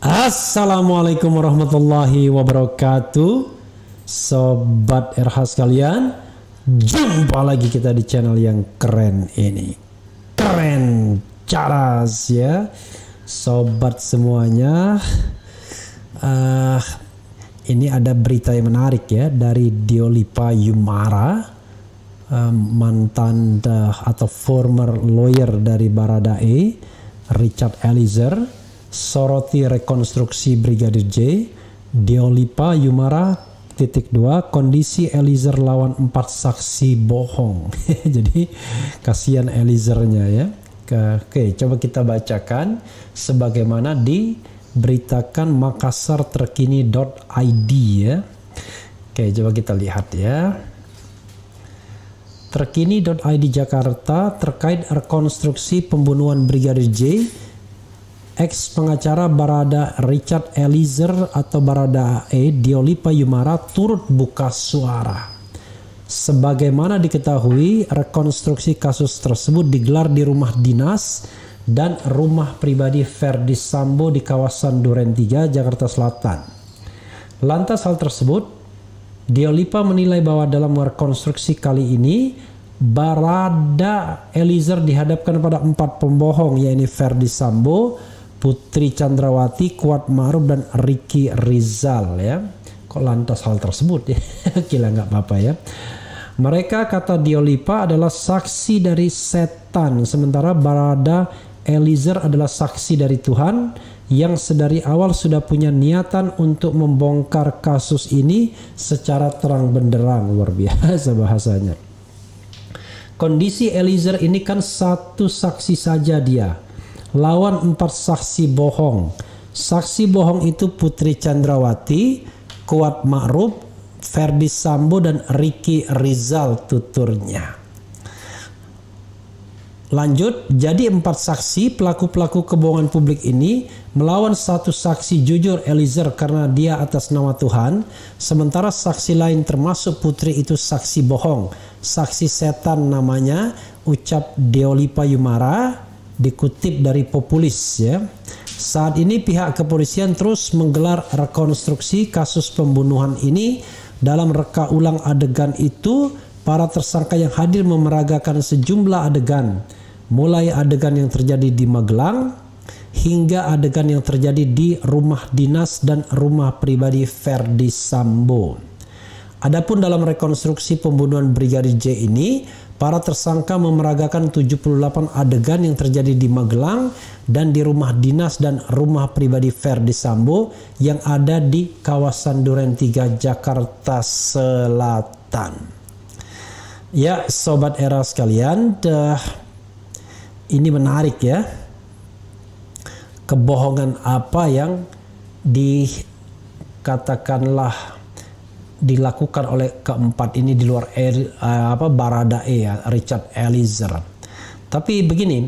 Assalamualaikum warahmatullahi wabarakatuh. Sobat RH sekalian, jumpa lagi kita di channel yang keren ini. Keren caras ya sobat semuanya. Ini ada berita yang menarik ya dari Diolipa Yumara, mantan atau former lawyer dari Baradae, Richard Eliezer, soroti rekonstruksi Brigadir J. Diolipa Yumara _2 kondisi Eliezer lawan 4 saksi bohong. Jadi kasihan Eliezernya ya. Oke, coba kita bacakan sebagaimana diberitakan makassarterkini.id ya. Oke, coba kita lihat ya. Terkini.id Jakarta terkait rekonstruksi pembunuhan Brigadir J. Ex pengacara Barada Richard Eliezer atau Baradae Diolipa Yumara turut buka suara. Sebagaimana diketahui, rekonstruksi kasus tersebut digelar di rumah dinas dan rumah pribadi Verdi Sambo di kawasan Duren 3, Jakarta Selatan. Lantas hal tersebut, Diolipa menilai bahwa dalam rekonstruksi kali ini Barada Eliezer dihadapkan pada 4 pembohong, yaitu Verdi Sambo, Putri Chandrawati, Kuat Ma'ruf, dan Ricky Rizal ya. Kok lantas hal tersebut ya? Gila, nggak apa-apa ya. Mereka, kata Diolipa, adalah saksi dari setan, sementara Barada Eliezer adalah saksi dari Tuhan yang sedari awal sudah punya niatan untuk membongkar kasus ini secara terang benderang. Luar biasa bahasanya. Kondisi Eliezer ini kan satu saksi saja dia, lawan 4 saksi bohong. Saksi bohong itu Putri Chandrawati, Kuat Ma'ruf, Verdi Sambo, dan Ricky Rizal tuturnya. Lanjut, jadi 4 saksi pelaku-pelaku kebohongan publik ini melawan satu saksi jujur Eliezer karena dia atas nama Tuhan, sementara saksi lain termasuk Putri itu saksi bohong, saksi setan namanya, ucap Diolipa Yumara, dikutip dari Populis ya. Saat ini pihak kepolisian terus menggelar rekonstruksi kasus pembunuhan ini. Dalam reka ulang adegan itu, para tersangka yang hadir memeragakan sejumlah adegan, mulai adegan yang terjadi di Magelang hingga adegan yang terjadi di rumah dinas dan rumah pribadi Verdi Sambo. Adapun dalam rekonstruksi pembunuhan Brigadir J ini, para tersangka memeragakan 78 adegan yang terjadi di Magelang dan di rumah dinas dan rumah pribadi Verdi Sambo yang ada di kawasan Duren 3, Jakarta Selatan. Ya, sobat era sekalian, ini menarik ya. Kebohongan apa yang dikatakanlah dilakukan oleh keempat ini di luar Baradae ya, Richard Eliezer. Tapi begini,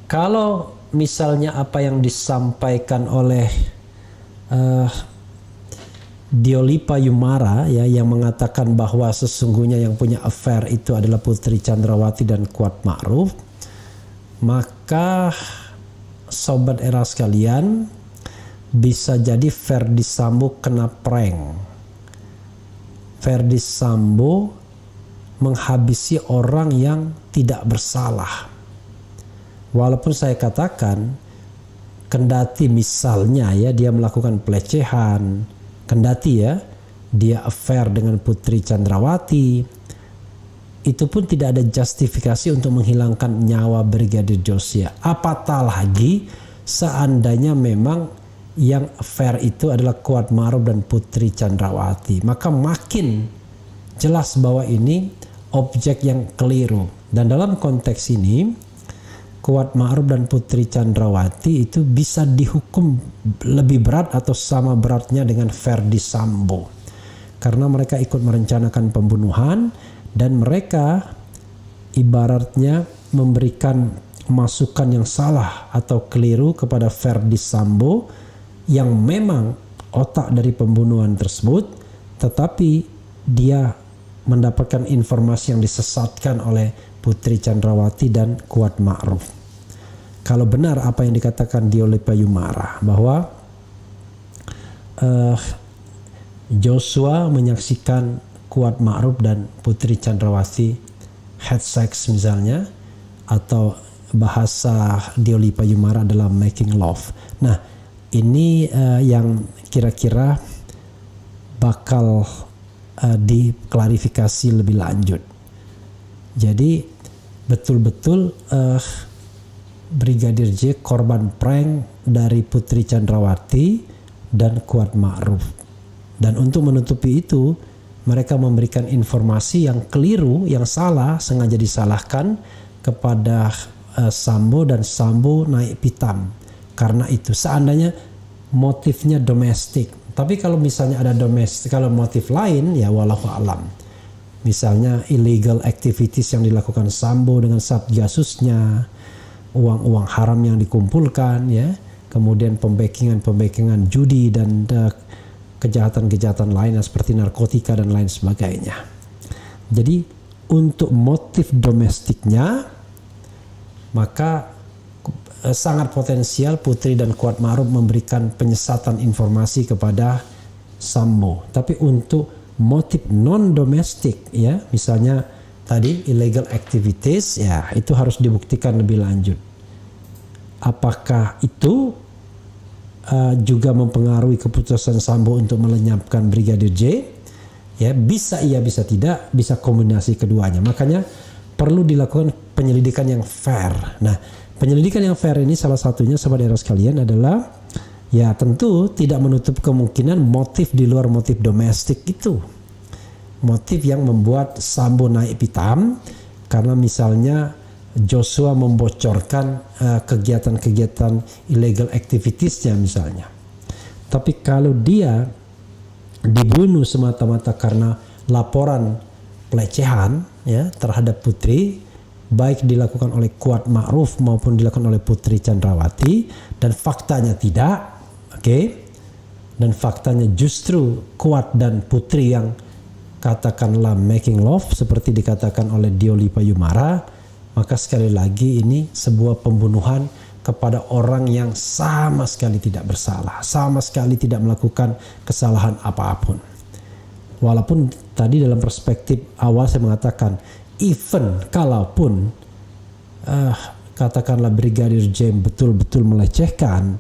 kalau misalnya apa yang disampaikan oleh Diolipa Yumara ya, yang mengatakan bahwa sesungguhnya yang punya affair itu adalah Putri Chandrawati dan Kuat Ma'ruf, maka sobat era sekalian, bisa jadi Verdi Sambo kena prank. Verdi Sambo menghabisi orang yang tidak bersalah. Walaupun saya katakan, kendati misalnya ya dia melakukan pelecehan, kendati ya dia affair dengan Putri Chandrawati, itu pun tidak ada justifikasi untuk menghilangkan nyawa Brigadir Joshua. Apatah lagi seandainya memang yang affair itu adalah Kuat Ma'ruf dan Putri Chandrawati, maka makin jelas bahwa ini objek yang keliru. Dan dalam konteks ini, Kuat Ma'ruf dan Putri Chandrawati itu bisa dihukum lebih berat atau sama beratnya dengan Verdi Sambo, karena mereka ikut merencanakan pembunuhan dan mereka ibaratnya memberikan masukan yang salah atau keliru kepada Verdi Sambo yang memang otak dari pembunuhan tersebut, tetapi dia mendapatkan informasi yang disesatkan oleh Putri Chandrawati dan Kuat Ma'ruf. kalau benar apa yang dikatakan Diolipa Yumara bahwa Joshua menyaksikan Kuat Ma'ruf dan Putri Chandrawati had sex misalnya, atau bahasa Diolipa Yumara adalah making love. Nah, ini yang kira-kira bakal diklarifikasi lebih lanjut. Jadi betul-betul Brigadir J korban prank dari Putri Chandrawati dan Kuat Ma'ruf. Dan untuk menutupi itu, mereka memberikan informasi yang keliru, yang salah, sengaja disalahkan kepada Sambo, dan Sambo naik pitam. Karena itu seandainya motifnya domestik. Tapi kalau misalnya ada domestik, kalau motif lain ya wallahu alam. Misalnya illegal activities yang dilakukan Sambo dengan satgasusnya, uang-uang haram yang dikumpulkan ya, kemudian pembackingan judi dan kejahatan-kejahatan lain seperti narkotika dan lain sebagainya. Jadi untuk motif domestiknya maka sangat potensial Putri dan Kuat Ma'ruf memberikan penyesatan informasi kepada Sambo. Tapi untuk motif non domestik ya, misalnya tadi illegal activities ya, itu harus dibuktikan lebih lanjut. Apakah itu juga mempengaruhi keputusan Sambo untuk melenyapkan Brigadir J? Ya, bisa iya, bisa tidak, bisa kombinasi keduanya. Makanya perlu dilakukan penyelidikan yang fair. Nah, penyelidikan yang fair ini salah satunya sahabat era sekalian adalah ya tentu tidak menutup kemungkinan motif di luar motif domestik itu. Motif yang membuat Sambo naik pitam karena misalnya Joshua membocorkan kegiatan-kegiatan illegal activitiesnya misalnya. Tapi kalau dia dibunuh semata-mata karena laporan pelecehan ya terhadap Putri, baik dilakukan oleh Kuat Ma'ruf maupun dilakukan oleh Putri Chandrawati, dan faktanya tidak, dan faktanya justru Kuat dan Putri yang katakanlah making love seperti dikatakan oleh Diolipa Yumara, maka sekali lagi ini sebuah pembunuhan kepada orang yang sama sekali tidak bersalah, sama sekali tidak melakukan kesalahan apapun. Walaupun tadi dalam perspektif awal saya mengatakan, even kalaupun katakanlah Brigadir J betul-betul melecehkan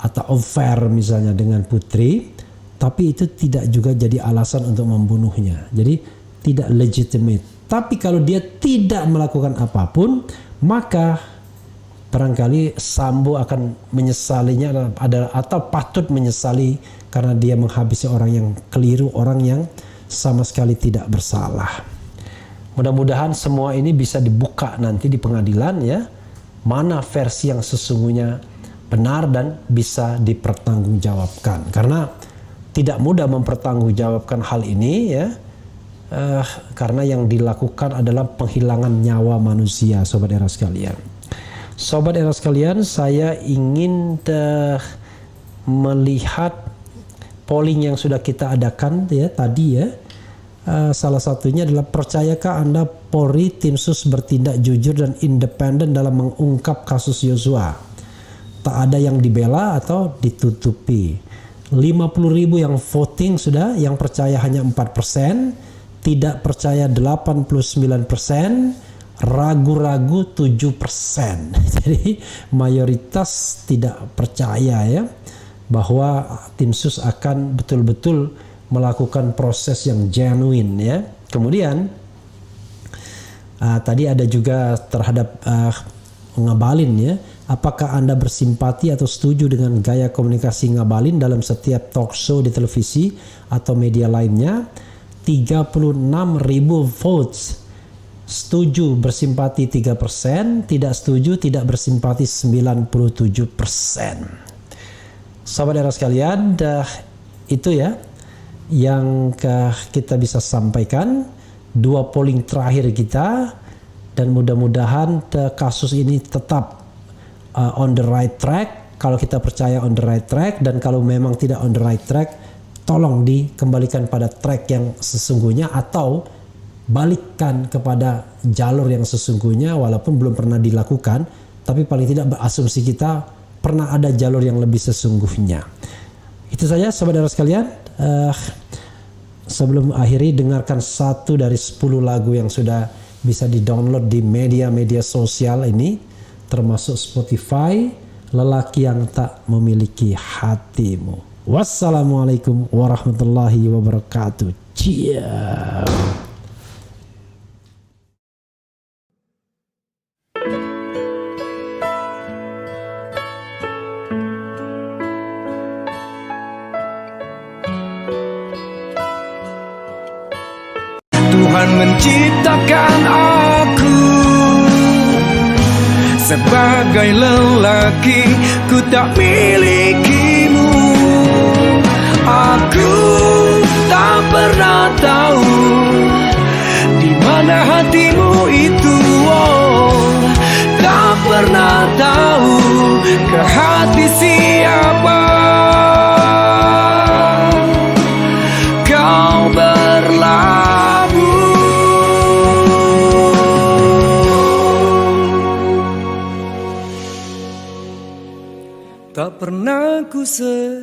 atau affair misalnya dengan Putri, tapi itu tidak juga jadi alasan untuk membunuhnya. Jadi tidak legitimate. Tapi kalau dia tidak melakukan apapun, maka barangkali Sambo akan menyesalinya atau patut menyesali karena dia menghabisi orang yang keliru, orang yang sama sekali tidak bersalah. Mudah-mudahan semua ini bisa dibuka nanti di pengadilan ya, mana versi yang sesungguhnya benar dan bisa dipertanggungjawabkan. Karena tidak mudah mempertanggungjawabkan hal ini ya. Karena yang dilakukan adalah penghilangan nyawa manusia, sobat era sekalian. Sobat era sekalian, saya ingin melihat polling yang sudah kita adakan ya tadi ya. Salah satunya adalah, percayakah Anda Polri tim sus bertindak jujur dan independen dalam mengungkap kasus Yosua? Tak ada yang dibela atau ditutupi. 50.000 yang voting sudah, yang percaya hanya 4%. Tidak percaya 89%, ragu-ragu 7%. Jadi mayoritas tidak percaya ya bahwa tim sus akan betul-betul melakukan proses yang genuine ya. Kemudian tadi ada juga terhadap Ngabalin ya. Apakah Anda bersimpati atau setuju dengan gaya komunikasi Ngabalin dalam setiap talk show di televisi atau media lainnya? 36.000 votes. Setuju bersimpati 3%, tidak setuju tidak bersimpati 97%. Sahabat era sekalian, itu ya yang kita bisa sampaikan, 2 polling terakhir kita, dan mudah-mudahan kasus ini tetap on the right track. Kalau kita percaya on the right track, dan kalau memang tidak on the right track, tolong dikembalikan pada track yang sesungguhnya atau balikkan kepada jalur yang sesungguhnya, walaupun belum pernah dilakukan, tapi paling tidak berasumsi kita pernah ada jalur yang lebih sesungguhnya. Itu saja saudara sekalian. Sebelum akhiri, dengarkan satu dari 10 lagu yang sudah bisa di-download di media-media sosial ini, termasuk Spotify, Lelaki Yang Tak Memiliki Hatimu. Wassalamualaikum warahmatullahi wabarakatuh. Ciao. Tuhan menciptakan aku sebagai lelaki, ku tak milikimu. Aku tak pernah tahu di mana hatimu itu. Tak pernah tahu ke hati siapa kau berlabuh. Tak pernah ku sesali